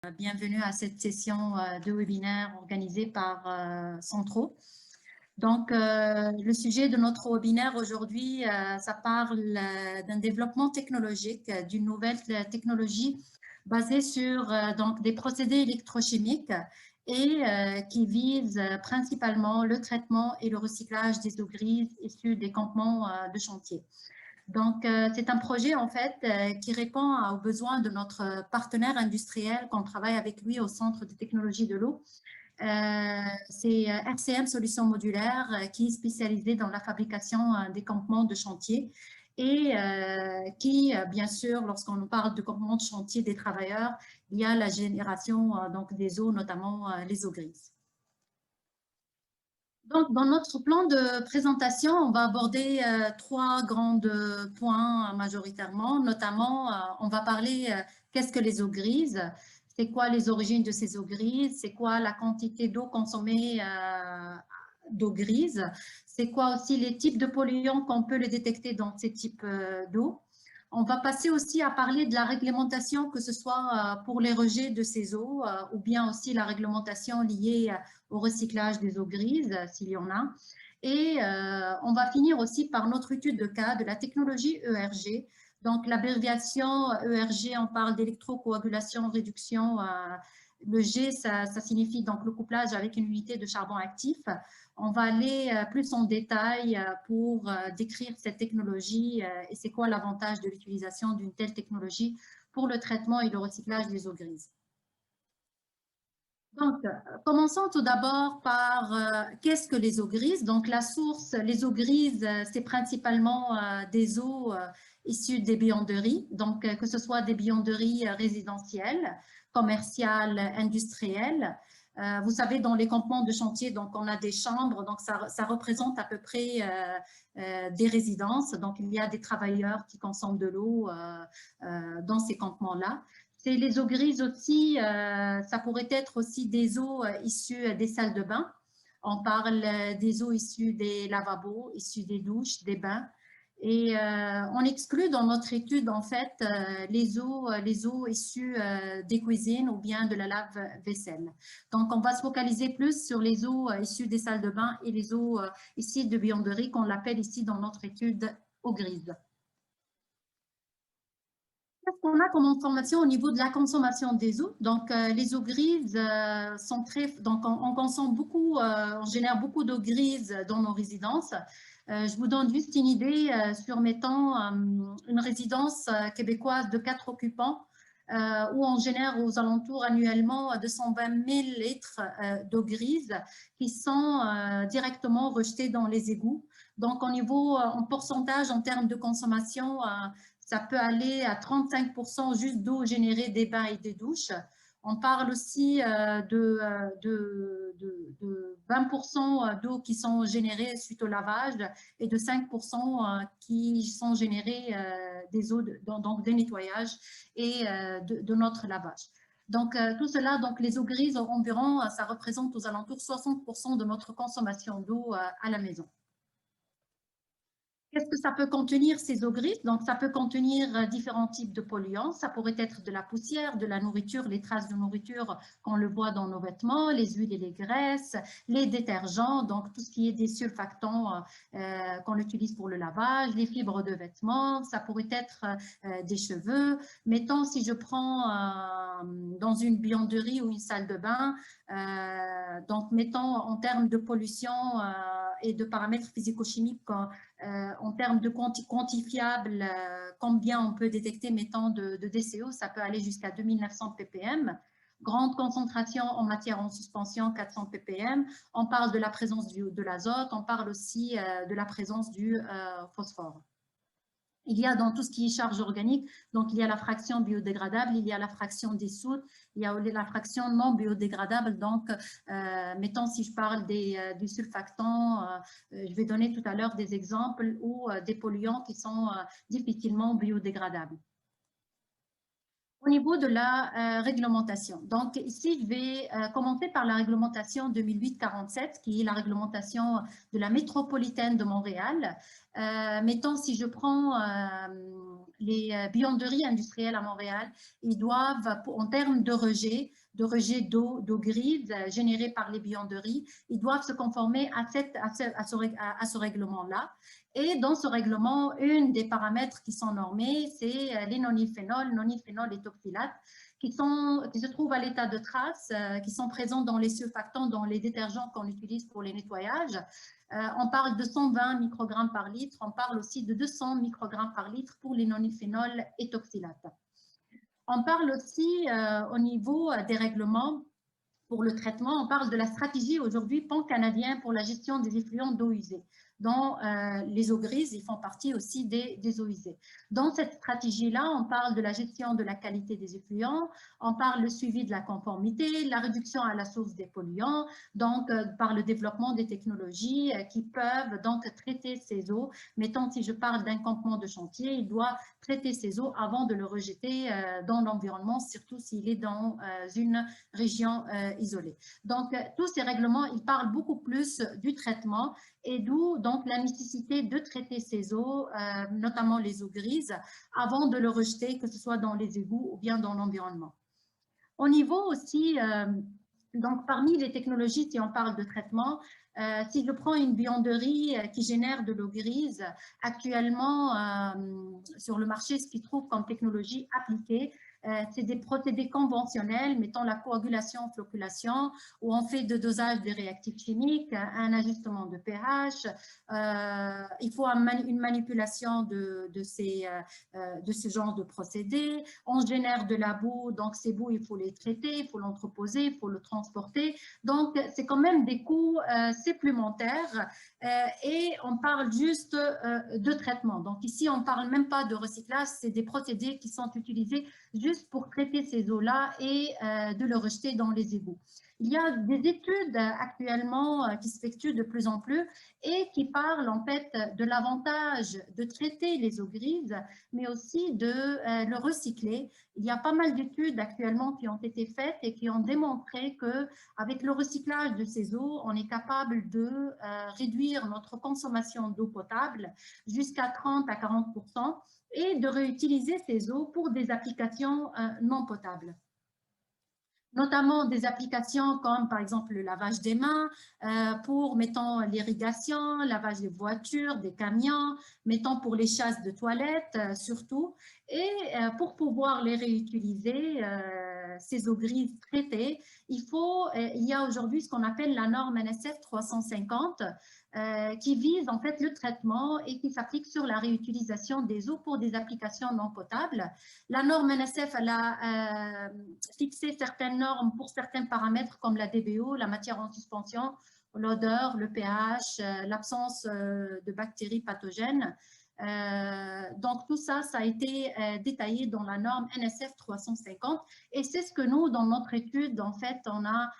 Bienvenue à cette session de webinaire organisée par Centro. Donc, le sujet de notre webinaire aujourd'hui, ça parle d'un développement technologique, d'une nouvelle technologie basée sur donc des procédés électrochimiques et qui vise principalement le traitement et le recyclage des eaux grises issues des campements de chantier. Donc, c'est un projet en fait qui répond aux besoins de notre partenaire industriel qu'on travaille avec lui au Centre de technologie de l'eau. C'est RCM Solutions Modulaires qui est spécialisé dans la fabrication des campements de chantier et qui, bien sûr, lorsqu'on parle de campements de chantier des travailleurs, il y a la génération donc des eaux, notamment les eaux grises. Donc, dans notre plan de présentation, on va aborder trois grands points majoritairement. Notamment, on va parler qu'est-ce que les eaux grises, c'est quoi les origines de ces eaux grises, c'est quoi la quantité d'eau consommée d'eau grise, c'est quoi aussi les types de polluants qu'on peut les détecter dans ces types d'eau. On va passer aussi à parler de la réglementation, que ce soit pour les rejets de ces eaux ou bien aussi la réglementation liée au recyclage des eaux grises, s'il y en a. Et on va finir aussi par notre étude de cas de la technologie ERG. Donc, l'abréviation ERG, on parle d'électrocoagulation, réduction. Le G, ça signifie donc le couplage avec une unité de charbon actif. On va aller plus en détail pour décrire cette technologie et c'est quoi l'avantage de l'utilisation d'une telle technologie pour le traitement et le recyclage des eaux grises. Donc, commençons tout d'abord par qu'est-ce que les eaux grises? Donc, la source, les eaux grises, c'est principalement des eaux issues des buanderies, donc que ce soit des buanderies résidentielles, commerciales, industrielles. Vous savez, dans les campements de chantier, donc on a des chambres, donc ça représente à peu près des résidences. Donc, il y a des travailleurs qui consomment de l'eau dans ces campements-là. C'est les eaux grises aussi, ça pourrait être aussi des eaux issues des salles de bain. On parle des eaux issues des lavabos, issues des douches, des bains. Et on exclut dans notre étude, en fait, les eaux issues des cuisines ou bien de la lave-vaisselle. Donc, on va se focaliser plus sur les eaux issues des salles de bain et les eaux issues de buanderie, qu'on l'appelle ici dans notre étude eaux grises. Qu'est-ce qu'on a comme information au niveau de la consommation des eaux? Donc, les eaux grises sont très… Donc, on consomme beaucoup, on génère beaucoup d'eau grise dans nos résidences. Je vous donne juste une idée sur, mettons, une résidence québécoise de 4 occupants où on génère aux alentours annuellement 220 000 litres d'eau grise qui sont directement rejetés dans les égouts. Donc, au niveau, en pourcentage, en termes de consommation, ça peut aller à 35% juste d'eau générée des bains et des douches. On parle aussi de 20% d'eau qui sont générées suite au lavage et de 5% qui sont générées des eaux donc des nettoyages et de notre lavage. Donc, tout cela, donc les eaux grises environ, ça représente aux alentours 60% de notre consommation d'eau à la maison. Qu'est-ce que ça peut contenir, ces eaux grises? Donc, ça peut contenir différents types de polluants. Ça pourrait être de la poussière, de la nourriture, les traces de nourriture qu'on le voit dans nos vêtements, les huiles et les graisses, les détergents, donc tout ce qui est des surfactants qu'on utilise pour le lavage, les fibres de vêtements. Ça pourrait être des cheveux. Mettons, si je prends dans une buanderie ou une salle de bain, donc mettons en termes de pollution et de paramètres physico-chimiques en termes de quantifiables, combien on peut détecter, mettons, de DCO, ça peut aller jusqu'à 2900 ppm. Grande concentration en matière en suspension, 400 ppm. On parle de la présence de l'azote, on parle aussi de la présence du phosphore. Il y a dans tout ce qui est charge organique, donc il y a la fraction biodégradable, il y a la fraction dissoute, il y a la fraction non biodégradable. Donc, mettons si je parle des surfactants, je vais donner tout à l'heure des exemples ou des polluants qui sont difficilement biodégradables. Au niveau de la réglementation, donc ici je vais commencer par la réglementation 2008-47 qui est la réglementation de la métropolitaine de Montréal. Mettons si je prends buanderies industrielles à Montréal, ils doivent, en termes de rejet d'eau grise générée par les buanderies, ils doivent se conformer à ce règlement-là. Et dans ce règlement, une des paramètres qui sont normés, c'est les nonylphénols et toxylates, qui se trouvent à l'état de trace, qui sont présents dans les surfactants, dans les détergents qu'on utilise pour les nettoyages. On parle de 120 microgrammes par litre, on parle aussi de 200 microgrammes par litre pour les nonylphénols et toxylates. On parle aussi au niveau des règlements pour le traitement, on parle de la stratégie aujourd'hui pan-canadien pour la gestion des effluents d'eau usée, dont les eaux grises, ils font partie aussi des eaux usées. Dans cette stratégie-là, on parle de la gestion de la qualité des effluents, on parle le suivi de la conformité, la réduction à la source des polluants, donc par le développement des technologies qui peuvent donc traiter ces eaux. Mettons, si je parle d'un campement de chantier, il doit traiter ces eaux avant de le rejeter dans l'environnement, surtout s'il est dans une région isolée. Donc, tous ces règlements, ils parlent beaucoup plus du traitement et d'où donc la nécessité de traiter ces eaux, notamment les eaux grises, avant de le rejeter, que ce soit dans les égouts ou bien dans l'environnement. Au niveau aussi, donc parmi les technologies, si on parle de traitement, si je prends une buanderie qui génère de l'eau grise, actuellement sur le marché, ce qui trouve comme technologie appliquée, c'est des procédés conventionnels, mettons la coagulation, flocculation, où on fait de dosage des réactifs chimiques, un ajustement de pH, il faut une manipulation de ce genre de procédés, on génère de la boue, donc ces boues, il faut les traiter, il faut l'entreposer, il faut le transporter, donc c'est quand même des coûts supplémentaires et on parle juste de traitement. Donc ici, on ne parle même pas de recyclage, c'est des procédés qui sont utilisés juste pour traiter ces eaux-là et de le rejeter dans les égouts. Il y a des études actuellement qui s'effectuent de plus en plus et qui parlent en fait de l'avantage de traiter les eaux grises, mais aussi de le recycler. Il y a pas mal d'études actuellement qui ont été faites et qui ont démontré qu'avec le recyclage de ces eaux, on est capable de réduire notre consommation d'eau potable jusqu'à 30 à 40% et de réutiliser ces eaux pour des applications non potables. Notamment des applications comme par exemple le lavage des mains, pour, mettons, l'irrigation, lavage des voitures, des camions, mettons pour les chasses de toilettes surtout, et pour pouvoir les réutiliser, ces eaux grises traitées, il y a aujourd'hui ce qu'on appelle la norme NSF 350, qui vise en fait le traitement et qui s'applique sur la réutilisation des eaux pour des applications non potables. La norme NSF, elle a fixé certaines normes pour certains paramètres comme la DBO, la matière en suspension, l'odeur, le pH, l'absence de bactéries pathogènes. Donc tout ça, ça a été détaillé dans la norme NSF 350 et c'est ce que nous, dans notre étude, en fait, on a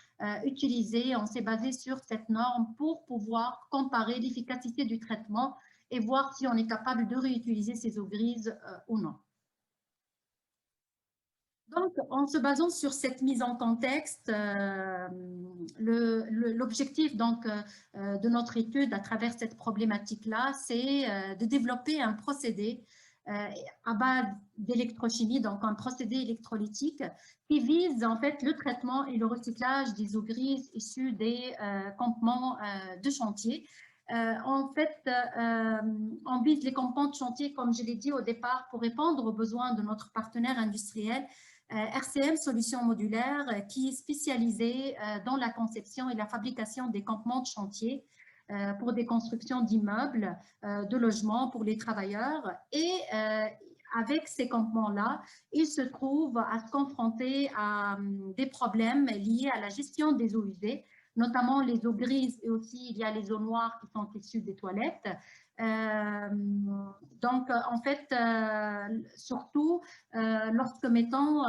utilisé, on s'est basé sur cette norme pour pouvoir comparer l'efficacité du traitement et voir si on est capable de réutiliser ces eaux grises ou non. Donc, en se basant sur cette mise en contexte, l'objectif de notre étude à travers cette problématique-là, c'est de développer un procédé à base d'électrochimie, donc un procédé électrolytique qui vise en fait le traitement et le recyclage des eaux grises issues des campements de chantier. En fait, on vise les campements de chantier, comme je l'ai dit au départ, pour répondre aux besoins de notre partenaire industriel RCM Solutions Modulaires, qui est spécialisé dans la conception et la fabrication des campements de chantier pour des constructions d'immeubles, de logements pour les travailleurs. Et avec ces campements-là, ils se trouvent à se confronter à des problèmes liés à la gestion des eaux usées, notamment les eaux grises et aussi il y a les eaux noires qui sont issues des toilettes. Donc, en fait, surtout, lorsque, mettons,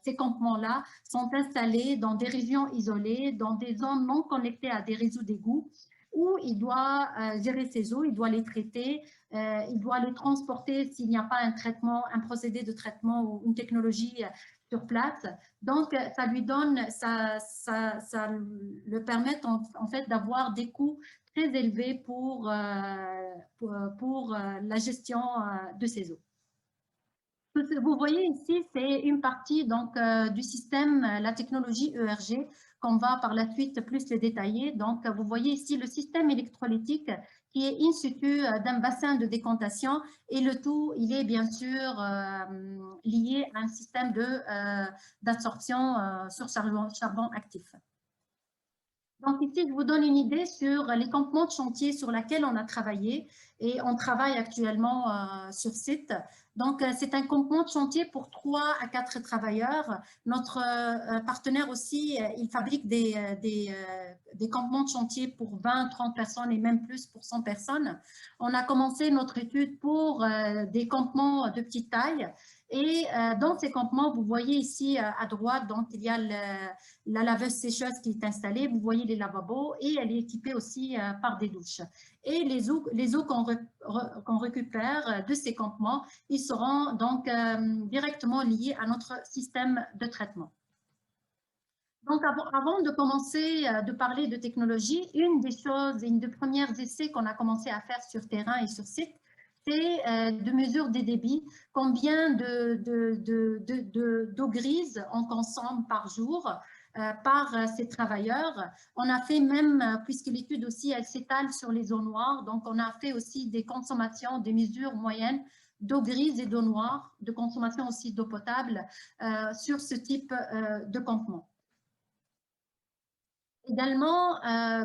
ces campements-là sont installés dans des régions isolées, dans des zones non connectées à des réseaux d'égouts, où il doit gérer ses eaux, il doit les traiter, il doit les transporter s'il n'y a pas un traitement, un procédé de traitement ou une technologie sur place. Donc, ça lui donne, ça le permet en fait d'avoir des coûts très élevés pour la gestion de ces eaux. Vous voyez ici, c'est une partie donc, du système, la technologie ERG, qu'on va par la suite plus les détailler. Donc, vous voyez ici le système électrolytique qui est in situ d'un bassin de décantation et le tout, il est bien sûr lié à un système d'absorption sur charbon actif. Donc ici, je vous donne une idée sur les campements de chantier sur lesquels on a travaillé et on travaille actuellement sur site. Donc, c'est un campement de chantier pour 3 à 4 travailleurs. Notre partenaire aussi, il fabrique des campements de chantier pour 20, 30 personnes et même plus pour 100 personnes. On a commencé notre étude pour des campements de petite taille. Et dans ces campements, vous voyez ici à droite, donc il y a la laveuse sécheuse qui est installée, vous voyez les lavabos et elle est équipée aussi par des douches. Et les eaux qu'on récupère de ces campements, ils seront donc directement liés à notre système de traitement. Donc, avant de commencer de parler de technologie, une des premières essais qu'on a commencé à faire sur terrain et sur site, c'est de mesure des débits, combien d'eau grise on consomme par jour par ces travailleurs. On a fait même, puisque l'étude aussi, elle s'étale sur les eaux noires, donc on a fait aussi des consommations, des mesures moyennes d'eau grise et d'eau noire, de consommation aussi d'eau potable sur ce type de campement. Également,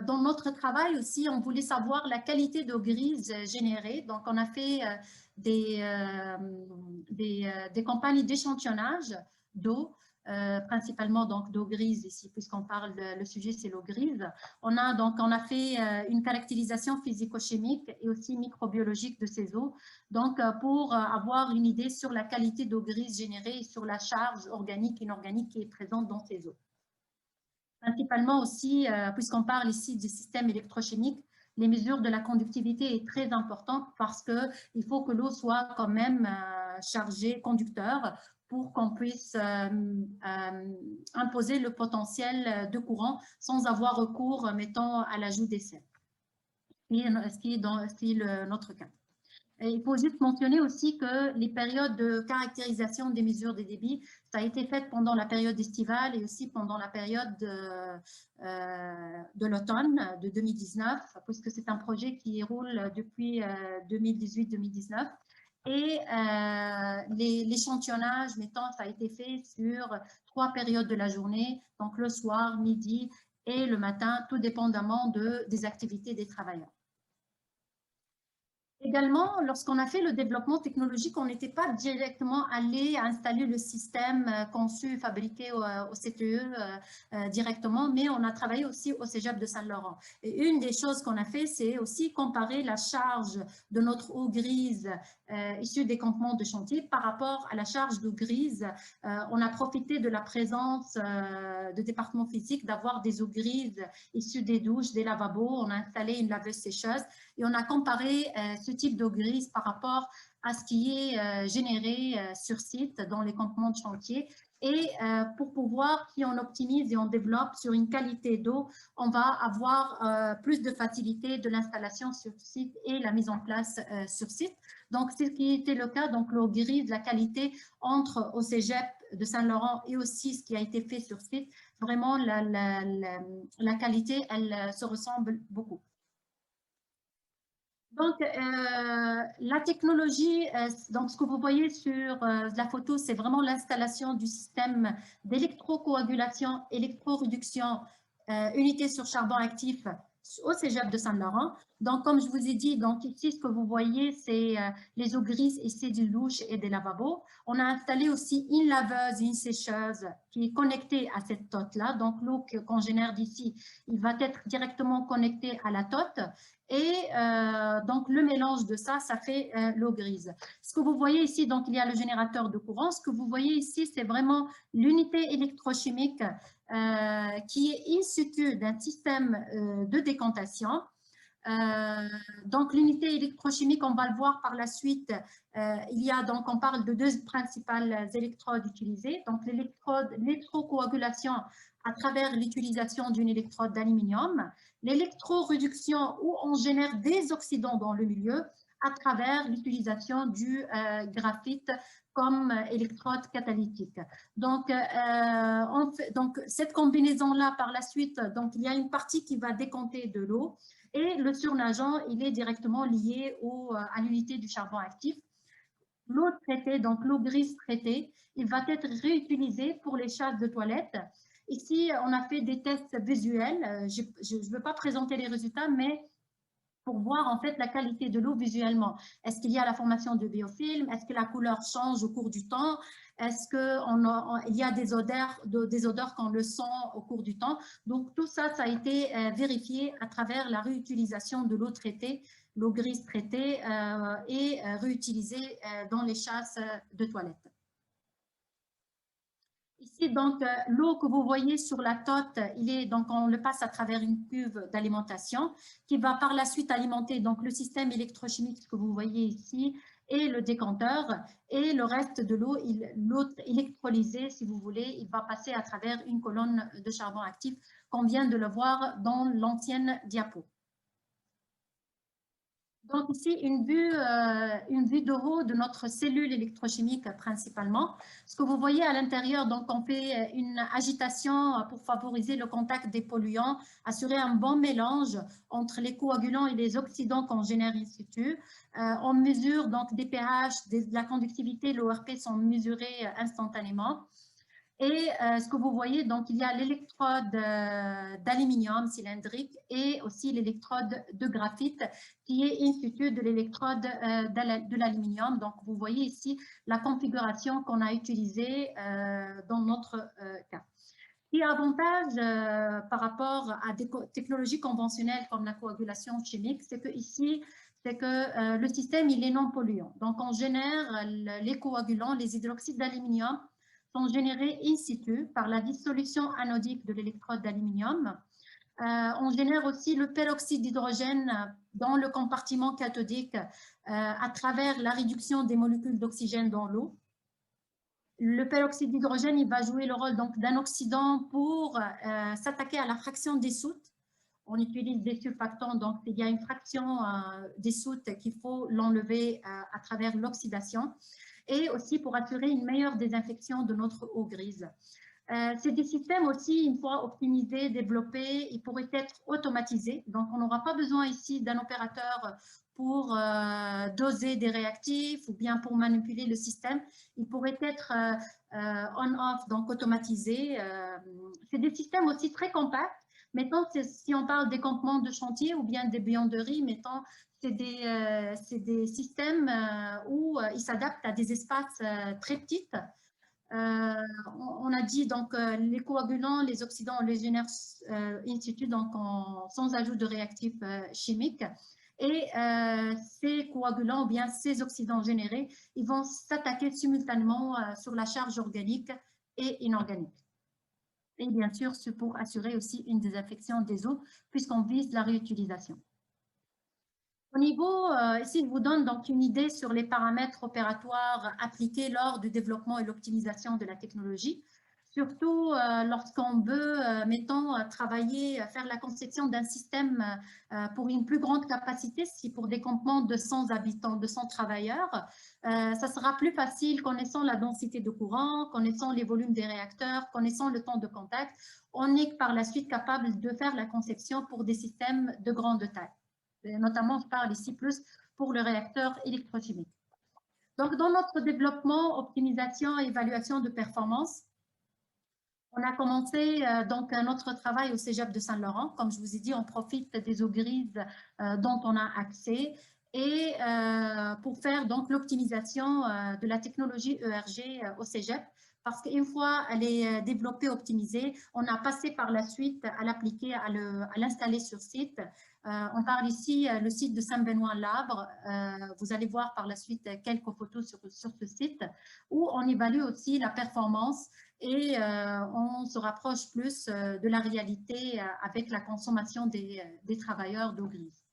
dans notre travail aussi, on voulait savoir la qualité d'eau grise générée. Donc, on a fait des campagnes d'échantillonnage d'eau, principalement donc d'eau grise ici, puisqu'on parle, le sujet c'est l'eau grise. On a fait une caractérisation physico-chimique et aussi microbiologique de ces eaux, donc pour avoir une idée sur la qualité d'eau grise générée et sur la charge organique et inorganique qui est présente dans ces eaux. Principalement aussi, puisqu'on parle ici du système électrochimique, les mesures de la conductivité est très importante parce qu'il faut que l'eau soit quand même chargée, conducteur, pour qu'on puisse imposer le potentiel de courant sans avoir recours, mettons, à l'ajout d'essai, ce qui est notre cas. Et il faut juste mentionner aussi que les périodes de caractérisation des mesures des débits, ça a été fait pendant la période estivale et aussi pendant la période de l'automne de 2019, puisque c'est un projet qui roule depuis 2018-2019. Et l'échantillonnage, mettons, ça a été fait sur 3 périodes de la journée, donc le soir, midi et le matin, tout dépendamment des activités des travailleurs. Également, lorsqu'on a fait le développement technologique, on n'était pas directement allé installer le système conçu, fabriqué au CTE directement, mais on a travaillé aussi au Cégep de Saint-Laurent. Et une des choses qu'on a fait, c'est aussi comparer la charge de notre eau grise issue des campements de chantier par rapport à la charge d'eau grise. On a profité de la présence de départements physiques, d'avoir des eaux grises issues des douches, des lavabos. On a installé une laveuse sécheuse et on a comparé ce type d'eau grise par rapport à ce qui est généré sur site dans les campements de chantier. Et pour pouvoir, si on optimise et on développe sur une qualité d'eau, on va avoir plus de facilité de l'installation sur site et la mise en place sur site. Donc, c'est ce qui était le cas. Donc, l'eau grise, la qualité entre au Cégep de Saint-Laurent et aussi ce qui a été fait sur site, vraiment la qualité, elle se ressemble beaucoup. Donc, la technologie, donc ce que vous voyez sur la photo, c'est vraiment l'installation du système d'électrocoagulation, électroréduction, unité sur charbon actif au Cégep de Saint-Laurent. Donc, comme je vous ai dit, donc ici, ce que vous voyez, c'est les eaux grises ici des douches et des lavabos. On a installé aussi une laveuse et une sécheuse qui est connectée à cette tote-là. Donc, l'eau qu'on génère d'ici, il va être directement connecté à la tote. Et donc, le mélange de ça, ça fait l'eau grise. Ce que vous voyez ici, donc, il y a le générateur de courant. Ce que vous voyez ici, c'est vraiment l'unité électrochimique qui est in situ d'un système de décantation. Donc, l'unité électrochimique, on va le voir par la suite. On parle de deux principales électrodes utilisées. Donc, l'électrocoagulation à travers l'utilisation d'une électrode d'aluminium, l'électroréduction où on génère des oxydants dans le milieu à travers l'utilisation du graphite comme électrode catalytique. Donc, cette combinaison-là, par la suite, donc, il y a une partie qui va décanter de l'eau et le surnageant, il est directement lié à l'unité du charbon actif. L'eau traitée, donc l'eau grise traitée, il va être réutilisé pour les chasses de toilettes. Ici, on a fait des tests visuels. Je ne veux pas présenter les résultats, mais pour voir en fait la qualité de l'eau visuellement. Est-ce qu'il y a la formation de biofilm? Est-ce que la couleur change au cours du temps? Est-ce qu'il y a des odeurs qu'on le sent au cours du temps? Donc tout ça, ça a été vérifié à travers la réutilisation de l'eau traitée, l'eau grise traitée et réutilisée dans les chasses de toilettes. Ici, donc, l'eau que vous voyez sur la tote, donc, on le passe à travers une cuve d'alimentation qui va par la suite alimenter donc, le système électrochimique que vous voyez ici et le décanteur. Et le reste de l'eau, l'eau électrolysée, si vous voulez, il va passer à travers une colonne de charbon actif qu'on vient de le voir dans l'ancienne diapo. Donc ici, une vue de haut de notre cellule électrochimique principalement. Ce que vous voyez à l'intérieur, donc on fait une agitation pour favoriser le contact des polluants, assurer un bon mélange entre les coagulants et les oxydants qu'on génère in situ. On mesure donc des pH, de la conductivité, l'ORP sont mesurés instantanément. Et ce que vous voyez, donc il y a l'électrode d'aluminium cylindrique et aussi l'électrode de graphite qui est in situ de l'électrode de l'aluminium. Donc vous voyez ici la configuration qu'on a utilisée dans notre cas. Il y a avantage par rapport à des technologies conventionnelles comme la coagulation chimique, c'est que ici, le système il est non polluant. Donc on génère les coagulants, les hydroxydes d'aluminium sont générés in situ par la dissolution anodique de l'électrode d'aluminium. On génère aussi le peroxyde d'hydrogène dans le compartiment cathodique à travers la réduction des molécules d'oxygène dans l'eau. Le peroxyde d'hydrogène, il va jouer le rôle d'un oxydant pour s'attaquer à la fraction dissoute. On utilise des surfactants, donc il y a une fraction dissoute qu'il faut l'enlever à travers l'oxydation et aussi pour assurer une meilleure désinfection de notre eau grise. C'est des systèmes aussi, une fois optimisés, développés, ils pourraient être automatisés. Donc, on n'aura pas besoin ici d'un opérateur pour doser des réactifs ou bien pour manipuler le système. Il pourrait être on-off, donc automatisé. C'est des systèmes aussi très compacts. Mettons, si on parle des campements de chantier ou bien des buanderies, mettons, c'est des systèmes où ils s'adaptent à des espaces très petits. On a dit donc les coagulants, les oxydants, on les génère in situ, donc sans ajout de réactifs chimiques. Et ces coagulants ou bien ces oxydants générés, ils vont s'attaquer simultanément sur la charge organique et inorganique. Et bien sûr, c'est pour assurer aussi une désinfection des eaux puisqu'on vise la réutilisation. Au niveau, ici, je vous donne donc une idée sur les paramètres opératoires appliqués lors du développement et l'optimisation de la technologie, surtout lorsqu'on veut, mettons, travailler, faire la conception d'un système pour une plus grande capacité, si pour des campements de 100 habitants, de 100 travailleurs, ça sera plus facile connaissant la densité de courant, connaissant les volumes des réacteurs, connaissant le temps de contact. On est par la suite capable de faire la conception pour des systèmes de grande taille. Notamment, je parle ici plus pour le réacteur électrochimique. Donc, dans notre développement, optimisation et évaluation de performance, on a commencé donc notre travail au Cégep de Saint-Laurent. Comme je vous ai dit, on profite des eaux grises dont on a accès et pour faire donc l'optimisation de la technologie ERG au Cégep. Parce qu'une fois elle est développée, optimisée, on a passé par la suite à l'appliquer, à l'installer sur site. On parle ici le site de Saint-Benoît-Labre. Vous allez voir par la suite quelques photos sur ce site où on évalue aussi la performance et on se rapproche plus de la réalité avec la consommation des travailleurs d'eau grise.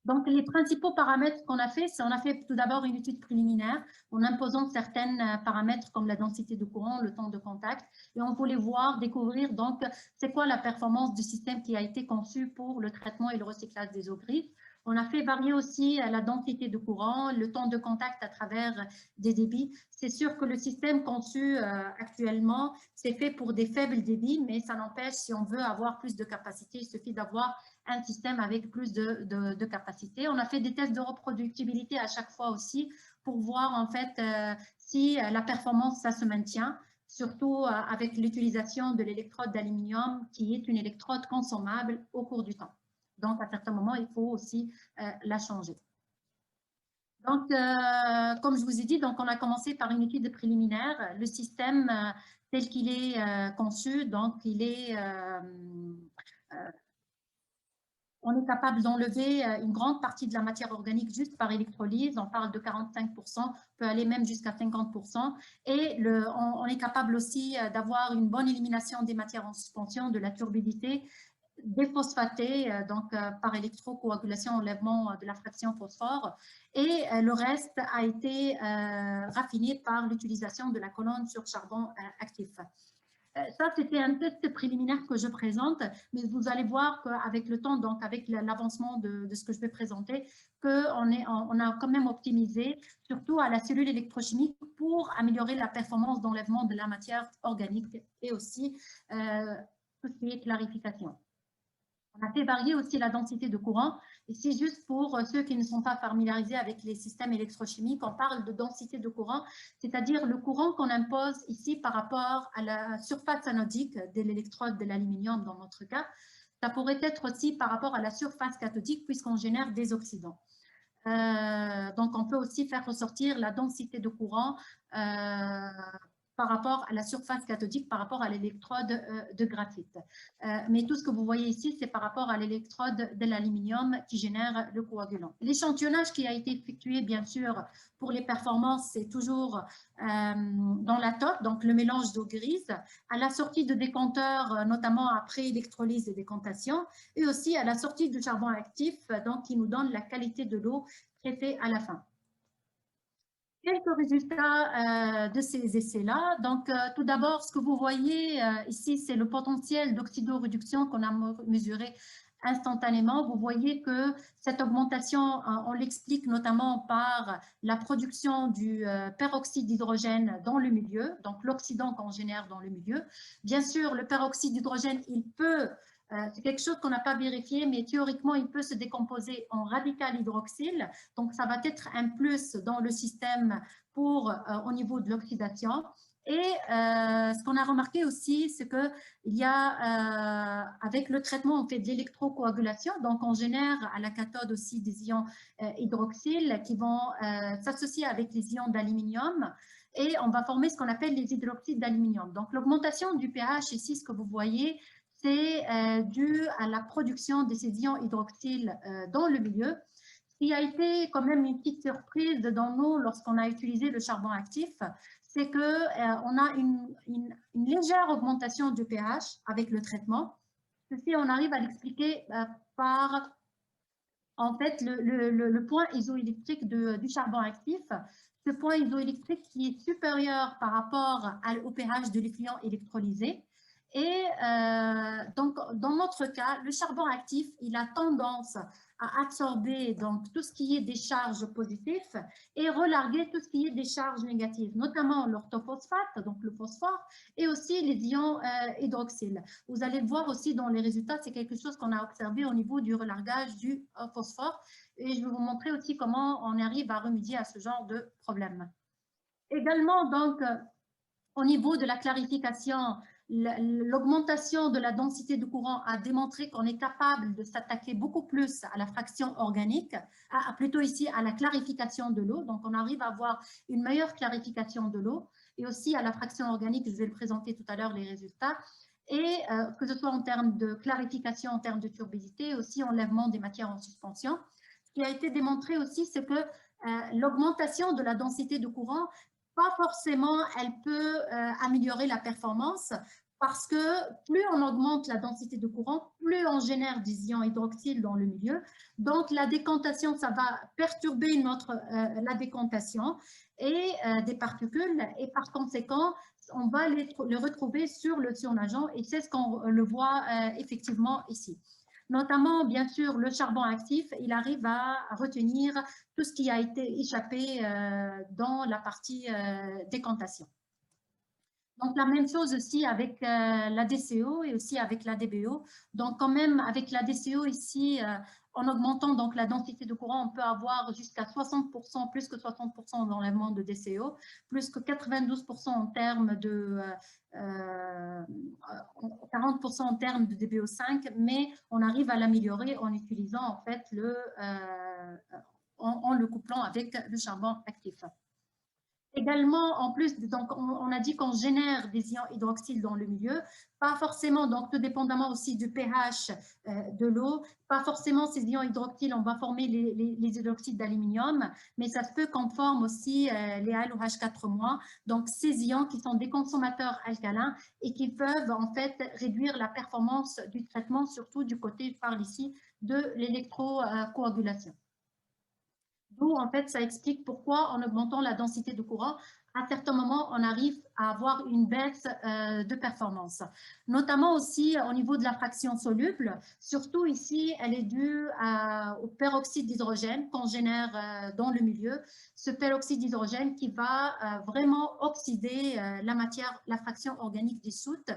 Donc, les principaux paramètres qu'on a fait, c'est on a fait tout d'abord une étude préliminaire en imposant certains paramètres comme la densité de courant, le temps de contact, et on voulait voir, découvrir donc c'est quoi la performance du système qui a été conçu pour le traitement et le recyclage des eaux grises. On a fait varier aussi la densité de courant, le temps de contact à travers des débits. C'est sûr que le système conçu actuellement, c'est fait pour des faibles débits, mais ça n'empêche, si on veut avoir plus de capacité, il suffit d'avoir un système avec plus de capacité. On a fait des tests de reproductibilité à chaque fois aussi pour voir en fait si la performance, ça se maintient, surtout avec l'utilisation de l'électrode d'aluminium qui est une électrode consommable au cours du temps. Donc, à certains moments, il faut aussi la changer. Donc, comme je vous ai dit, donc on a commencé par une étude préliminaire. Le système tel qu'il est conçu, donc il est on est capable d'enlever une grande partie de la matière organique juste par électrolyse. On parle de 45%, peut aller même jusqu'à 50%. Et on est capable aussi d'avoir une bonne élimination des matières en suspension, de la turbidité, déphosphatées, donc par électrocoagulation, enlèvement de la fraction phosphore. Et le reste a été raffiné par l'utilisation de la colonne sur charbon actif. Ça, c'était un test préliminaire que je présente, mais vous allez voir qu'avec le temps, donc avec l'avancement de ce que je vais présenter, qu'on a quand même optimisé, surtout à la cellule électrochimique, pour améliorer la performance d'enlèvement de la matière organique et aussi tout ce qui est clarification. On a fait varier aussi la densité de courant. Ici, juste pour ceux qui ne sont pas familiarisés avec les systèmes électrochimiques, on parle de densité de courant, c'est-à-dire le courant qu'on impose ici par rapport à la surface anodique de l'électrode de l'aluminium dans notre cas. Ça pourrait être aussi par rapport à la surface cathodique puisqu'on génère des oxydants. Donc, on peut aussi faire ressortir la densité de courant par rapport à la surface cathodique, par rapport à l'électrode de graphite. Mais tout ce que vous voyez ici, c'est par rapport à l'électrode de l'aluminium qui génère le coagulant. L'échantillonnage qui a été effectué, bien sûr, pour les performances, c'est toujours dans la top, donc le mélange d'eau grise, à la sortie de décompteurs, notamment après électrolyse et décantation, et aussi à la sortie du charbon actif, donc qui nous donne la qualité de l'eau traitée à la fin. Quelques résultats de ces essais-là. Donc, tout d'abord, ce que vous voyez ici, c'est le potentiel d'oxydoréduction qu'on a mesuré instantanément. Vous voyez que cette augmentation, on l'explique notamment par la production du peroxyde d'hydrogène dans le milieu, donc l'oxydant qu'on génère dans le milieu. Bien sûr, le peroxyde d'hydrogène, il peut c'est quelque chose qu'on n'a pas vérifié, mais théoriquement, il peut se décomposer en radical hydroxyle. Donc, ça va être un plus dans le système pour, au niveau de l'oxydation. Et ce qu'on a remarqué aussi, c'est qu'il y a, avec le traitement, on fait de l'électrocoagulation. Donc, on génère à la cathode aussi des ions hydroxyles qui vont s'associer avec les ions d'aluminium. Et on va former ce qu'on appelle les hydroxydes d'aluminium. Donc, l'augmentation du pH, ici, ce que vous voyez, c'est dû à la production de ces ions hydroxyles dans le milieu, ce qui a été quand même une petite surprise dans nous lorsqu'on a utilisé le charbon actif, c'est qu'on a une légère augmentation du pH avec le traitement. Ceci, on arrive à l'expliquer par en fait le point isoélectrique du charbon actif. Ce point isoélectrique qui est supérieur par rapport au pH de l'effluent électrolysé. Et donc, dans notre cas, le charbon actif, il a tendance à absorber donc, tout ce qui est des charges positives et relarguer tout ce qui est des charges négatives, notamment l'orthophosphate, donc le phosphore, et aussi les ions hydroxyles. Vous allez le voir aussi dans les résultats, c'est quelque chose qu'on a observé au niveau du relargage du phosphore. Et je vais vous montrer aussi comment on arrive à remédier à ce genre de problème. Également, donc, au niveau de la clarification, l'augmentation de la densité de courant a démontré qu'on est capable de s'attaquer beaucoup plus à la fraction organique, plutôt ici à la clarification de l'eau. Donc, on arrive à avoir une meilleure clarification de l'eau et aussi à la fraction organique. Je vais le présenter tout à l'heure, les résultats. Et que ce soit en termes de clarification, en termes de turbidité, aussi enlèvement des matières en suspension. Ce qui a été démontré aussi, c'est que l'augmentation de la densité de courant, pas forcément, elle peut améliorer la performance parce que plus on augmente la densité de courant, plus on génère des ions hydroxyles dans le milieu. Donc, la décantation, ça va perturber la décantation et des particules, et par conséquent, on va les retrouver sur le surnageant, et c'est ce qu'on le voit effectivement ici. Notamment, bien sûr, le charbon actif, il arrive à retenir tout ce qui a été échappé dans la partie décantation. Donc, la même chose aussi avec la DCO et aussi avec la DBO. Donc, quand même, avec la DCO ici, en augmentant donc la densité de courant, on peut avoir jusqu'à 60%, plus que 60% d'enlèvement de DCO, plus que 92% en termes de 40% en termes de DBO5, mais on arrive à l'améliorer en utilisant en fait en le couplant avec le charbon actif. Également, en plus, donc, on a dit qu'on génère des ions hydroxyles dans le milieu, pas forcément, donc tout dépendamment aussi du pH de l'eau, pas forcément ces ions hydroxyles, on va former les hydroxydes d'aluminium, mais ça se peut qu'on forme aussi les AlOH4-, donc ces ions qui sont des consommateurs alcalins et qui peuvent en fait réduire la performance du traitement, surtout du côté, je parle ici, de l'électrocoagulation. D'où, en fait, ça explique pourquoi, en augmentant la densité de courant, à certains moments, on arrive à avoir une baisse de performance. Notamment aussi au niveau de la fraction soluble. Surtout ici, elle est due au peroxyde d'hydrogène qu'on génère dans le milieu. Ce peroxyde d'hydrogène qui va vraiment oxyder la matière, la fraction organique dissoute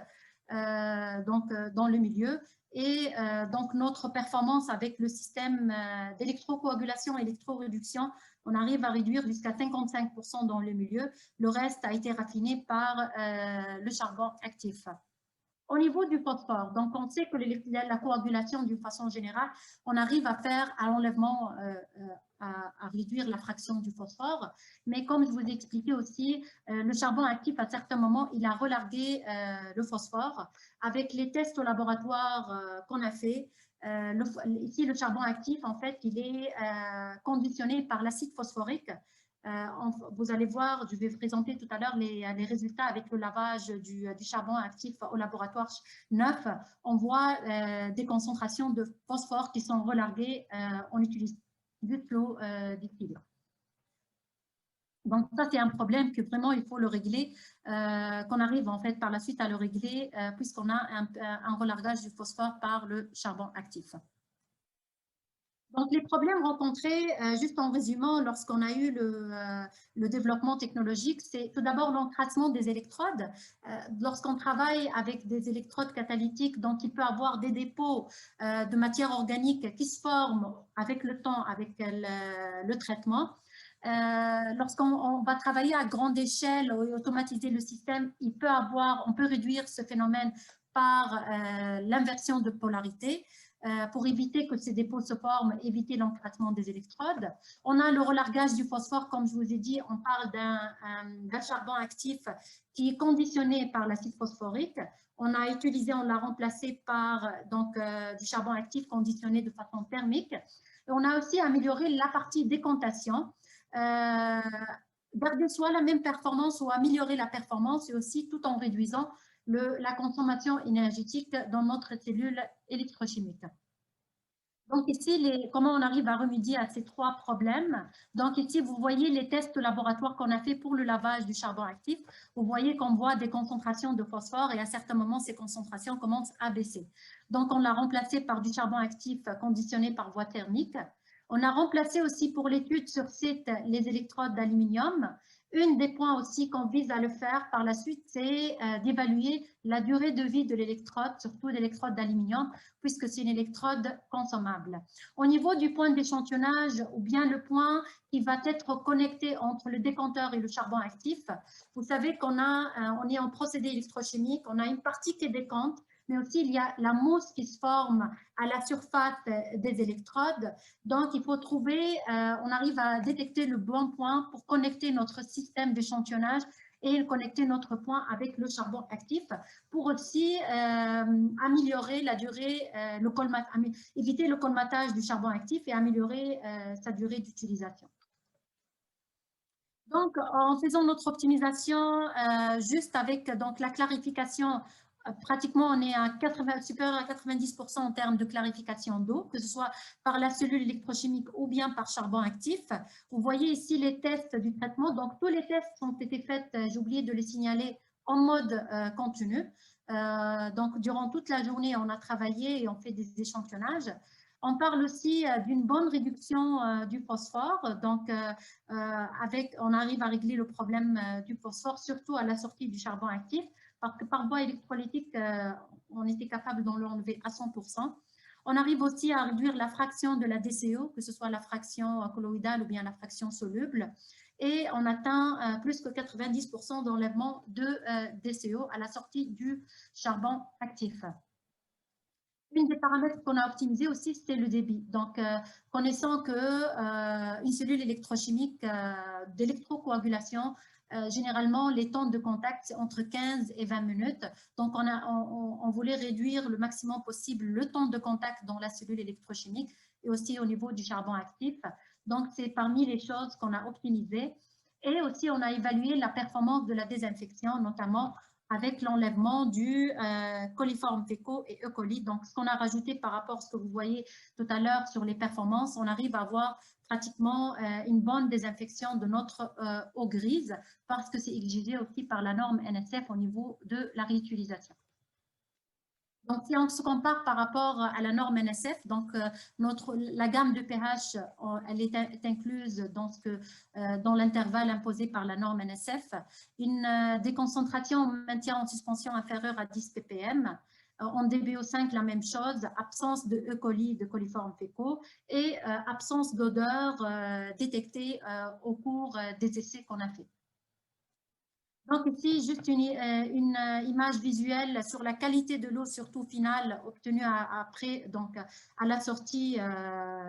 dans le milieu. Et donc, notre performance avec le système d'électrocoagulation et électroréduction, on arrive à réduire jusqu'à 55% dans le milieu. Le reste a été raffiné par le charbon actif. Au niveau du phosphore, donc on sait que la coagulation d'une façon générale, on arrive à faire à l'enlèvement, à réduire la fraction du phosphore. Mais comme je vous ai expliqué aussi, le charbon actif, à certains moments, il a relargué le phosphore. Avec les tests au laboratoire qu'on a fait, ici, le charbon actif, en fait, il est conditionné par l'acide phosphorique. Vous allez voir, je vais vous présenter tout à l'heure les résultats avec le lavage du charbon actif au laboratoire 9. On voit des concentrations de phosphore qui sont relarguées en utilisant du flot liquide. Donc ça, c'est un problème que vraiment il faut le régler, qu'on arrive en fait par la suite à le régler puisqu'on a un relargage du phosphore par le charbon actif. Donc, les problèmes rencontrés, juste en résumant, lorsqu'on a eu le développement technologique, c'est tout d'abord l'encrassement des électrodes. Lorsqu'on travaille avec des électrodes catalytiques, donc il peut avoir des dépôts de matière organique qui se forment avec le temps, avec le traitement. Lorsqu'on va travailler à grande échelle et automatiser le système, on peut réduire ce phénomène par l'inversion de polarité. Pour éviter que ces dépôts se forment, éviter l'encrassement des électrodes. On a le relargage du phosphore, comme je vous ai dit, on parle d'un charbon actif qui est conditionné par l'acide phosphorique. On l'a remplacé par du charbon actif conditionné de façon thermique. Et on a aussi amélioré la partie décantation, garder soit la même performance ou améliorer la performance et aussi tout en réduisant la consommation énergétique dans notre cellule électrochimique. Donc ici, comment on arrive à remédier à ces trois problèmes. Donc ici, vous voyez les tests laboratoires qu'on a fait pour le lavage du charbon actif. Vous voyez qu'on voit des concentrations de phosphore et à certains moments, ces concentrations commencent à baisser. Donc on l'a remplacé par du charbon actif conditionné par voie thermique. On a remplacé aussi pour l'étude sur site les électrodes d'aluminium. Une des points aussi qu'on vise à le faire par la suite, c'est d'évaluer la durée de vie de l'électrode, surtout l'électrode d'aluminium, puisque c'est une électrode consommable. Au niveau du point d'échantillonnage, ou bien le point qui va être connecté entre le décanteur et le charbon actif, vous savez on est en procédé électrochimique, on a une partie qui décante, mais aussi il y a la mousse qui se forme à la surface des électrodes. Donc, il faut on arrive à détecter le bon point pour connecter notre système d'échantillonnage et connecter notre point avec le charbon actif pour aussi améliorer la durée, éviter le colmatage du charbon actif et améliorer sa durée d'utilisation. Donc, en faisant notre optimisation, juste avec donc, la clarification pratiquement, on est à supérieur à 90% en termes de clarification d'eau, que ce soit par la cellule électrochimique ou bien par charbon actif. Vous voyez ici les tests du traitement. Donc, tous les tests ont été faits, j'ai oublié de les signaler, en mode continu. Donc, durant toute la journée, on a travaillé et on fait des échantillonnages. On parle aussi d'une bonne réduction du phosphore. Donc, on arrive à régler le problème du phosphore, surtout à la sortie du charbon actif, parce que par voie électrolytique, on était capable d'en l'enlever à 100%. On arrive aussi à réduire la fraction de la DCO, que ce soit la fraction colloïdale ou bien la fraction soluble. Et on atteint plus que 90% d'enlèvement de DCO à la sortie du charbon actif. Une des paramètres qu'on a optimisé aussi, c'est le débit. Donc, connaissant qu'une cellule électrochimique d'électrocoagulation, généralement, les temps de contact, c'est entre 15 et 20 minutes. Donc, on voulait réduire le maximum possible le temps de contact dans la cellule électrochimique et aussi au niveau du charbon actif. Donc, c'est parmi les choses qu'on a optimisées. Et aussi, on a évalué la performance de la désinfection, notamment avec l'enlèvement du coliformes fécaux et E. coli. Donc, ce qu'on a rajouté par rapport à ce que vous voyez tout à l'heure sur les performances, on arrive à avoir pratiquement une bonne désinfection de notre eau grise parce que c'est exigé aussi par la norme NSF au niveau de la réutilisation. Donc, si on se compare par rapport à la norme NSF, donc la gamme de pH, elle est incluse dans l'intervalle imposé par la norme NSF. Des concentrations maintien en suspension inférieure à 10 ppm. En DBO5, la même chose, absence de E. coli, de coliformes fécaux et absence d'odeur détectée au cours des essais qu'on a fait. Donc ici, juste une image visuelle sur la qualité de l'eau, surtout finale, obtenue après, donc à la sortie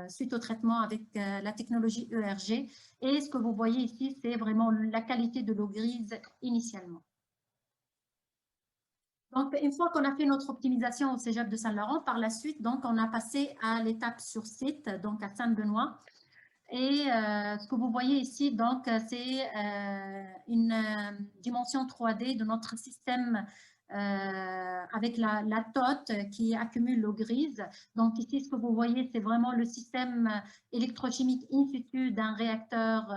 suite au traitement avec la technologie ERG. Et ce que vous voyez ici, c'est vraiment la qualité de l'eau grise initialement. Donc, une fois qu'on a fait notre optimisation au Cégep de Saint-Laurent, par la suite, donc, on a passé à l'étape sur site, donc à Saint-Benoît. Et ce que vous voyez ici, donc, c'est une dimension 3D de notre système avec la TOT qui accumule l'eau grise. Donc ici, ce que vous voyez, c'est vraiment le système électrochimique in situ d'un réacteur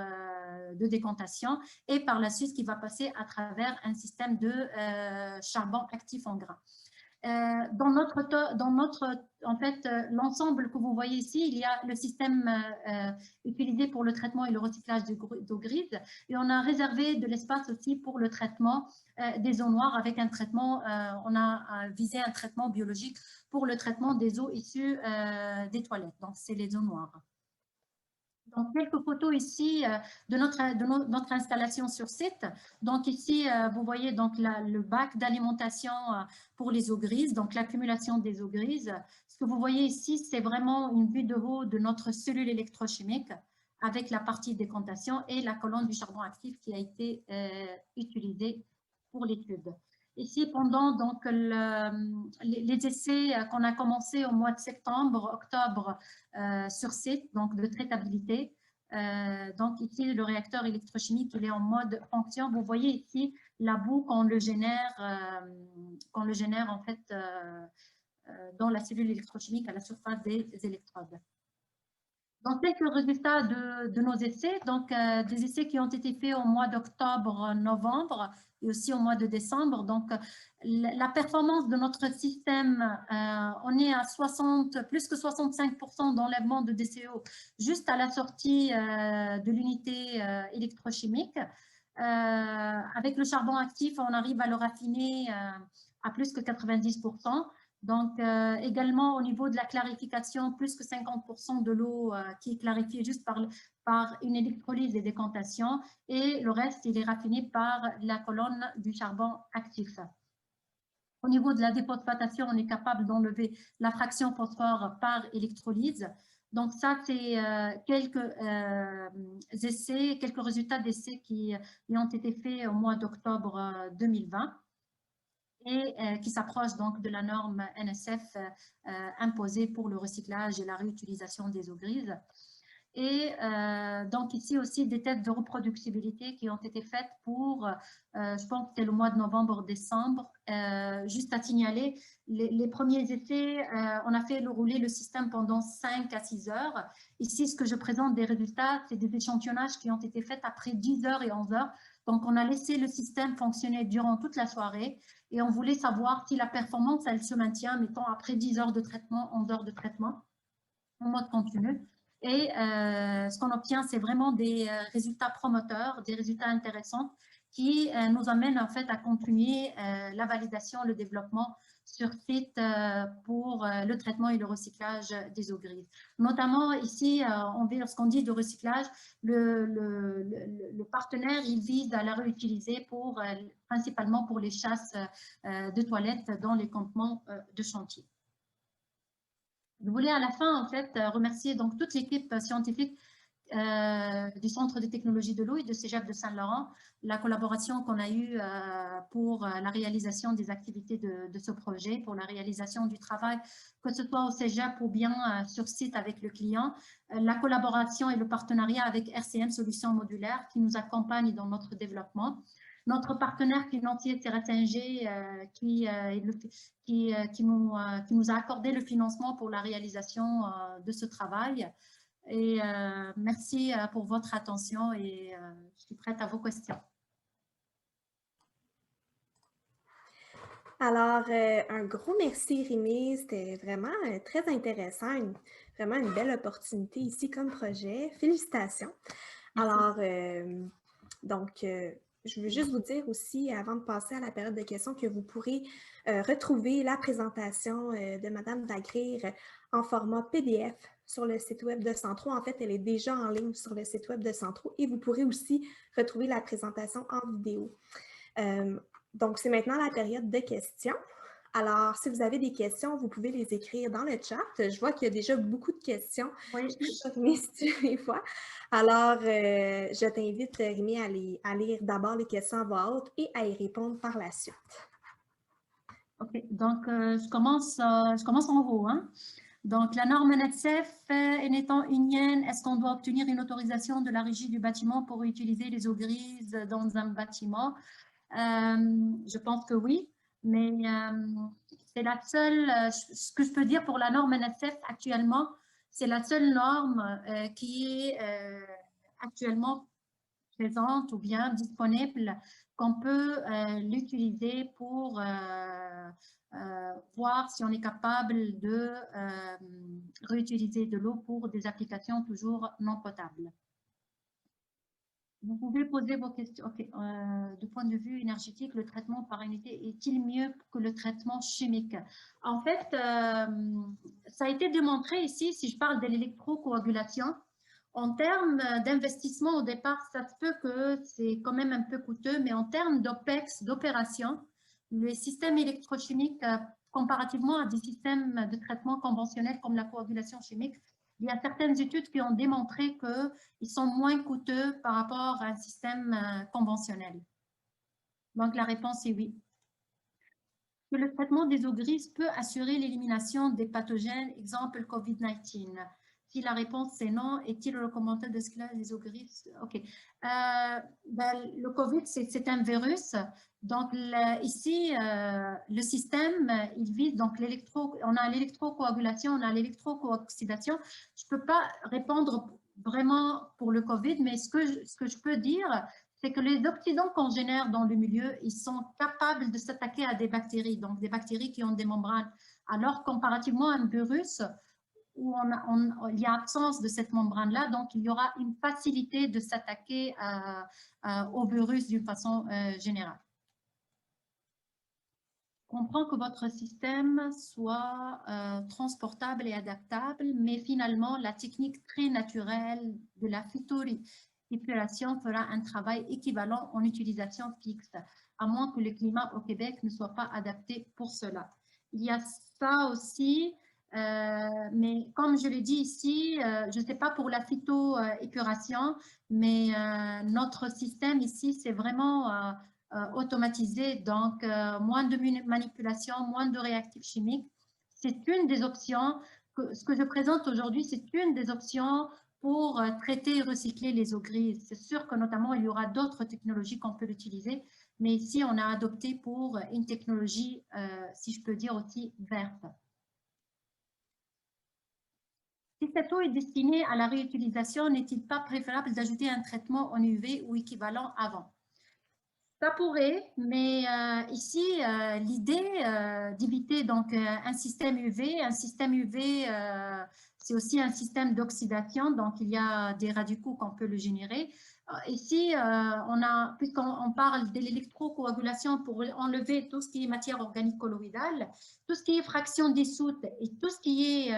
de décantation et par la suite qui va passer à travers un système de charbon actif en gras. En fait, l'ensemble que vous voyez ici, il y a le système utilisé pour le traitement et le recyclage d'eau grise et on a réservé de l'espace aussi pour le traitement des eaux noires avec un traitement, on a visé un traitement biologique pour le traitement des eaux issues des toilettes, donc c'est les eaux noires. Donc, quelques photos ici de notre installation sur site. Donc, ici, vous voyez donc le bac d'alimentation pour les eaux grises, donc l'accumulation des eaux grises. Ce que vous voyez ici, c'est vraiment une vue de haut de notre cellule électrochimique avec la partie décantation et la colonne du charbon actif qui a été utilisée pour l'étude. Ici, pendant donc, les essais qu'on a commencé au mois de septembre, octobre, sur site, donc de traitabilité. Donc ici, le réacteur électrochimique, il est en mode fonction. Vous voyez ici la boue qu'on le génère en fait dans la cellule électrochimique à la surface des électrodes. Donc, quelques résultats de nos essais, donc des essais qui ont été faits au mois d'octobre, novembre et aussi au mois de décembre. Donc, la performance de notre système, on est à plus que 65% d'enlèvement de DCO juste à la sortie de l'unité électrochimique. Avec le charbon actif, on arrive à le raffiner à plus que 90%. Donc, également au niveau de la clarification, plus que 50% de l'eau qui est clarifiée juste par une électrolyse et décantation et le reste, il est raffiné par la colonne du charbon actif. Au niveau de la déphosphatation, on est capable d'enlever la fraction phosphore par électrolyse. Donc, ça, c'est quelques essais, quelques résultats d'essais qui ont été faits au mois d'octobre 2020. Et qui s'approche donc de la norme NSF imposée pour le recyclage et la réutilisation des eaux grises. Et donc ici aussi des tests de reproductibilité qui ont été faites pour, je pense que c'était le mois de novembre-décembre. Juste à signaler, les premiers essais, on a fait rouler le système pendant 5 à 6 heures. Ici, ce que je présente des résultats, c'est des échantillonnages qui ont été faits après 10 heures et 11 heures. Donc, on a laissé le système fonctionner durant toute la soirée et on voulait savoir si la performance, elle se maintient, mettons, après 10 heures de traitement, 11 heures de traitement, en mode continu. Et ce qu'on obtient, c'est vraiment des résultats promoteurs, des résultats intéressants qui nous amènent en fait à continuer la validation, le développement sur site pour le traitement et le recyclage des eaux grises. Notamment ici, lorsqu'on dit de recyclage, le partenaire, il vise à la réutiliser pour, principalement pour les chasses de toilettes dans les campements de chantier. Je voulais à la fin, en fait, remercier donc toute l'équipe scientifique du Centre de technologie de l'eau et de Cégep de Saint-Laurent, la collaboration qu'on a eue pour la réalisation des activités de ce projet, pour la réalisation du travail, que ce soit au Cégep ou bien sur site avec le client, la collaboration et le partenariat avec RCM Solutions Modulaires qui nous accompagne dans notre développement. Notre partenaire financier CRSNG qui nous a accordé le financement pour la réalisation de ce travail. Et merci pour votre attention et je suis prête à vos questions. Alors, un gros merci, Rémi. C'était vraiment très intéressant, vraiment une belle opportunité ici comme projet. Félicitations. Merci. Alors, je veux juste vous dire aussi, avant de passer à la période de questions, que vous pourrez retrouver la présentation de Madame Dagrir en format PDF sur le site web de Centro. En fait, elle est déjà en ligne sur le site web de Centro et vous pourrez aussi retrouver la présentation en vidéo. Donc, c'est maintenant la période de questions. Alors, si vous avez des questions, vous pouvez les écrire dans le chat. Je vois qu'il y a déjà beaucoup de questions. Oui. Je suis remise des fois. Alors, je t'invite, Rémi, à lire d'abord les questions à voix haute et à y répondre par la suite. OK. Donc, je commence en haut. Hein. Donc, la norme NETSEF étant unienne, est-ce qu'on doit obtenir une autorisation de la régie du bâtiment pour utiliser les eaux grises dans un bâtiment? Je pense que oui, mais c'est la seule, ce que je peux dire pour la norme NSF actuellement, c'est la seule norme qui est actuellement présente ou bien disponible, qu'on peut l'utiliser pour voir si on est capable de réutiliser de l'eau pour des applications toujours non potables. Vous pouvez poser vos questions. Okay. Du point de vue énergétique, le traitement par unité est-il mieux que le traitement chimique? En fait, ça a été démontré ici, si je parle de l'électrocoagulation, en termes d'investissement au départ, ça se peut que c'est quand même un peu coûteux, mais en termes d'OPEX, d'opération, le système électrochimique, comparativement à des systèmes de traitement conventionnels comme la coagulation chimique, il y a certaines études qui ont démontré qu'ils sont moins coûteux par rapport à un système conventionnel. Donc, la réponse est oui. Que le traitement des eaux grises peut assurer l'élimination des pathogènes, exemple le COVID-19. Si la réponse c'est non, est-il recommandé de sclérose des eaux grises? OK. Le COVID, c'est un virus. Donc, ici, le système, il vise, donc on a l'électrocoagulation, on a l'électrocooxydation. Je ne peux pas répondre vraiment pour le COVID, mais ce que je peux dire, c'est que les oxydants qu'on génère dans le milieu, ils sont capables de s'attaquer à des bactéries, donc des bactéries qui ont des membranes. Alors, comparativement à un virus, où il y a absence de cette membrane-là, donc il y aura une facilité de s'attaquer au virus d'une façon générale. Je comprends que votre système soit transportable et adaptable, mais finalement, la technique très naturelle de la phytoréguliation fera un travail équivalent en utilisation fixe, à moins que le climat au Québec ne soit pas adapté pour cela. Il y a ça aussi, mais comme je l'ai dit ici, je ne sais pas pour la phytoépuration, mais notre système ici, c'est vraiment automatisé, donc moins de manipulation, moins de réactifs chimiques. C'est une des options, ce que je présente aujourd'hui, c'est une des options pour traiter et recycler les eaux grises. C'est sûr que notamment, il y aura d'autres technologies qu'on peut utiliser, mais ici, on a adopté pour une technologie, si je peux dire aussi, verte. Si cette eau est destinée à la réutilisation, n'est-il pas préférable d'ajouter un traitement en UV ou équivalent avant? Ça pourrait, mais ici, l'idée d'éviter donc un système UV, c'est aussi un système d'oxydation, donc il y a des radicaux qu'on peut le générer. Ici, puisqu'on parle de l'électrocoagulation pour enlever tout ce qui est matière organique colloïdale, tout ce qui est fraction dissoute et tout ce qui est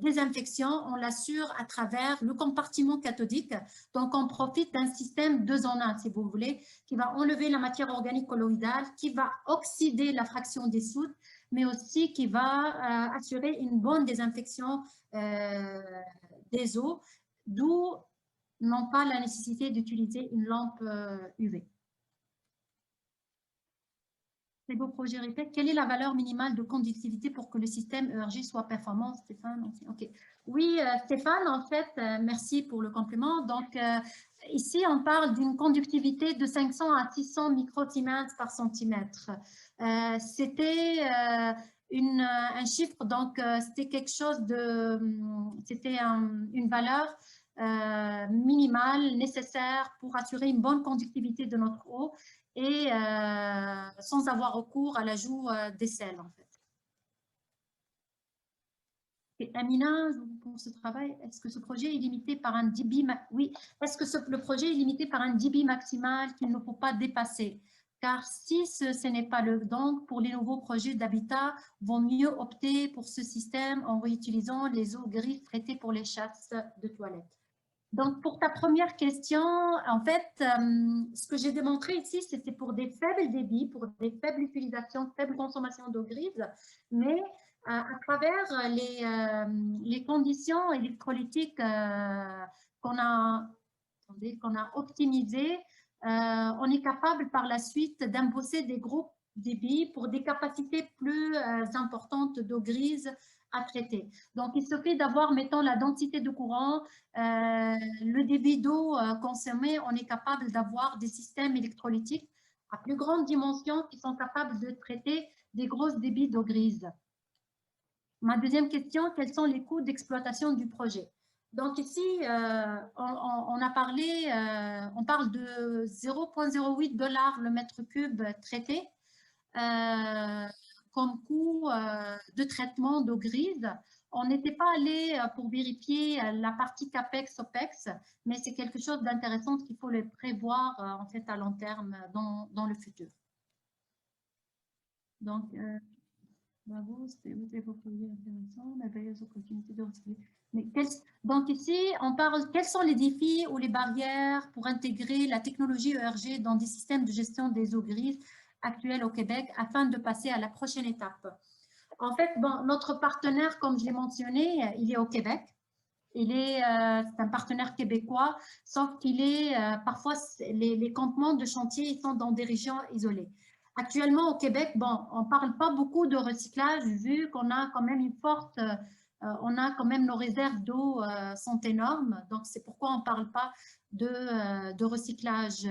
désinfection, on l'assure à travers le compartiment cathodique. Donc, on profite d'un système 2 en 1, si vous voulez, qui va enlever la matière organique colloïdale, qui va oxyder la fraction dissoute, mais aussi qui va assurer une bonne désinfection des eaux, d'où non pas la nécessité d'utiliser une lampe UV. Très beau projet répète. Quelle est la valeur minimale de conductivité pour que le système ERG soit performant, Stéphane? Okay. Oui, Stéphane, en fait, merci pour le compliment. Donc, ici, on parle d'une conductivité de 500 à 600 microsiemens par centimètre. C'était un chiffre, donc c'était quelque chose de... C'était une valeur minimale nécessaire pour assurer une bonne conductivité de notre eau et sans avoir recours à l'ajout des sels, en fait. Et Amina, pour ce travail, est-ce que ce projet est limité par un débit? Oui, est-ce que le projet est limité par un débit maximal qu'il ne faut pas dépasser? Car si ce n'est pas le donc pour les nouveaux projets d'habitat, vaut mieux opter pour ce système en réutilisant les eaux grises traitées pour les chasses de toilettes. Donc, pour ta première question, en fait, ce que j'ai démontré ici, c'était pour des faibles débits, pour des faibles utilisations, faibles consommations d'eau grise, mais à travers les conditions électrolytiques qu'on a optimisées, on est capable par la suite d'embosser des groupes débits pour des capacités plus importantes d'eau grise à traiter. Donc, il suffit d'avoir, mettons, la densité de courant, le débit d'eau consommé, on est capable d'avoir des systèmes électrolytiques à plus grande dimension qui sont capables de traiter des grosses débits d'eau grise. Ma deuxième question, quels sont les coûts d'exploitation du projet? Donc ici, on parle de 0,08 $ le mètre cube traité comme coût de traitement d'eau grise. On n'était pas allé pour vérifier la partie CAPEX, OPEX, mais c'est quelque chose d'intéressant qu'il faut le prévoir en fait à long terme dans le futur. Donc, bravo, c'était intéressant, merveilleuse opportunité de recycler. Donc ici, on parle, quels sont les défis ou les barrières pour intégrer la technologie ERG dans des systèmes de gestion des eaux grises actuels au Québec afin de passer à la prochaine étape? En fait, bon, notre partenaire, comme je l'ai mentionné, il est au Québec. C'est un partenaire québécois, sauf qu'il est parfois les campements de chantier ils sont dans des régions isolées. Actuellement au Québec, bon, on ne parle pas beaucoup de recyclage vu qu'on a quand même une forte, on a quand même nos réserves d'eau sont énormes, donc c'est pourquoi on ne parle pas de recyclage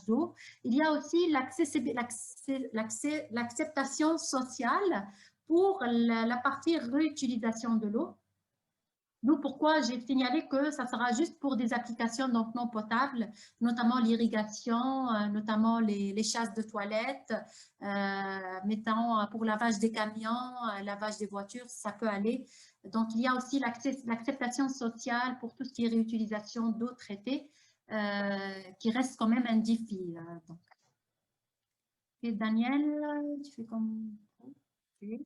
d'eau. Il y a aussi l'acceptation sociale pour la partie réutilisation de l'eau. D'où pourquoi j'ai signalé que ça sera juste pour des applications donc non potables, notamment l'irrigation, notamment les chasses de toilettes, mettons pour lavage des camions, lavage des voitures, ça peut aller. Donc, il y a aussi l'acceptation sociale pour tout ce qui est réutilisation d'eau traitée, qui reste quand même un défi. Donc. Et Daniel, tu fais comme... Okay.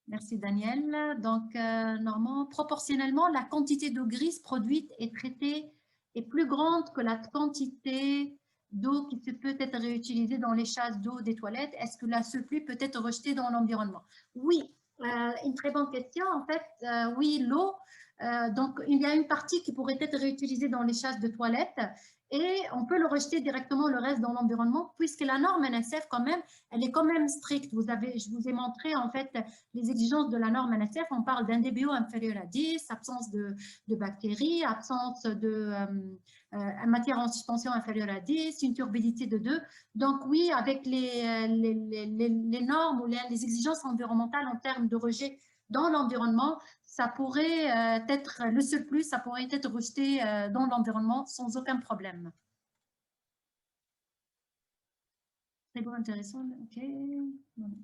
Merci Daniel. Donc, Normand, proportionnellement, la quantité d'eau grise produite et traitée est plus grande que la quantité d'eau qui peut être réutilisée dans les chasses d'eau des toilettes. Est-ce que la surplus peut être rejetée dans l'environnement? Oui, une très bonne question. En fait, oui, l'eau, Donc, il y a une partie qui pourrait être réutilisée dans les chasses de toilettes et on peut le rejeter directement le reste dans l'environnement puisque la norme NSF quand même, elle est quand même stricte. Je vous ai montré en fait les exigences de la norme NSF. On parle d'un DBO inférieur à 10, absence de bactéries, absence de matière en suspension inférieure à 10, une turbidité de 2. Donc oui, avec les normes ou les exigences environnementales en termes de rejet dans l'environnement, ça pourrait être le surplus, ça pourrait être rejeté dans l'environnement sans aucun problème. Très bon, intéressant. OK.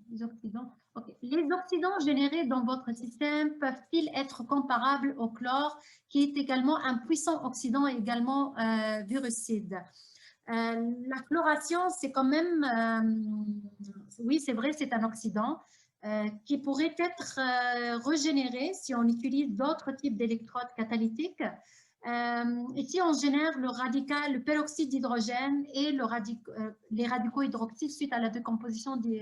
Les oxydants. Okay. Les oxydants générés dans votre système peuvent-ils être comparables au chlore, qui est également un puissant oxydant et également virucide? La chloration, c'est quand même, oui, c'est vrai, c'est un oxydant qui pourrait être régénéré si on utilise d'autres types d'électrodes catalytiques. Et si on génère le radical, le peroxyde d'hydrogène et les radicaux hydroxydes suite à la décomposition du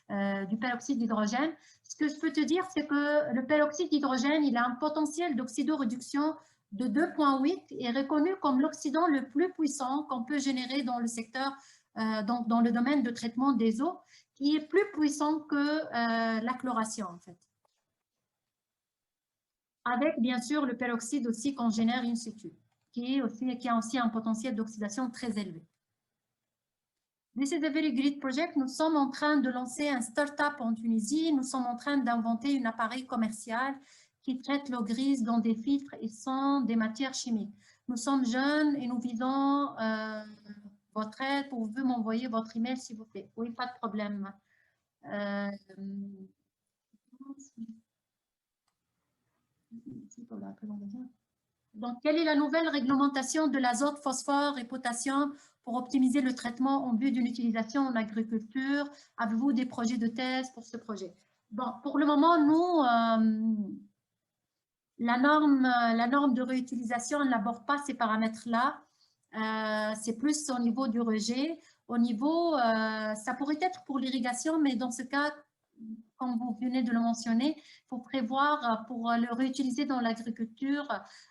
peroxyde d'hydrogène, ce que je peux te dire, c'est que le peroxyde d'hydrogène, il a un potentiel d'oxydoréduction de 2,8 est reconnu comme l'oxydant le plus puissant qu'on peut générer dans le secteur, dans le domaine de traitement des eaux, qui est plus puissant que la chloration en fait. Avec bien sûr le peroxyde aussi qu'on génère in situ, qui a aussi un potentiel d'oxydation très élevé. This is a very great project. Nous sommes en train de lancer un start-up en Tunisie. Nous sommes en train d'inventer un appareil commercial qui traite l'eau grise dans des filtres et sans des matières chimiques. Nous sommes jeunes et nous visons votre aide. Pouvez-vous m'envoyer votre email, s'il vous plaît? Oui, pas de problème. Donc, quelle est la nouvelle réglementation de l'azote, phosphore et potassium pour optimiser le traitement en vue d'une utilisation en agriculture? Avez-vous des projets de thèse pour ce projet? Bon, pour le moment, nous, la norme de réutilisation n'aborde pas ces paramètres-là. C'est plus au niveau du rejet. Au niveau, ça pourrait être pour l'irrigation, mais dans ce cas, comme vous venez de le mentionner, il faut prévoir pour le réutiliser dans l'agriculture,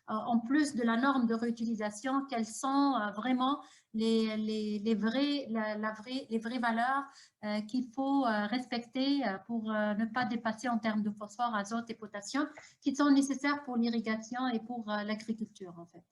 en plus de la norme de réutilisation, quelles sont vraiment les vraies valeurs qu'il faut respecter pour ne pas dépasser en termes de phosphore, azote et potassium, qui sont nécessaires pour l'irrigation et pour l'agriculture en fait.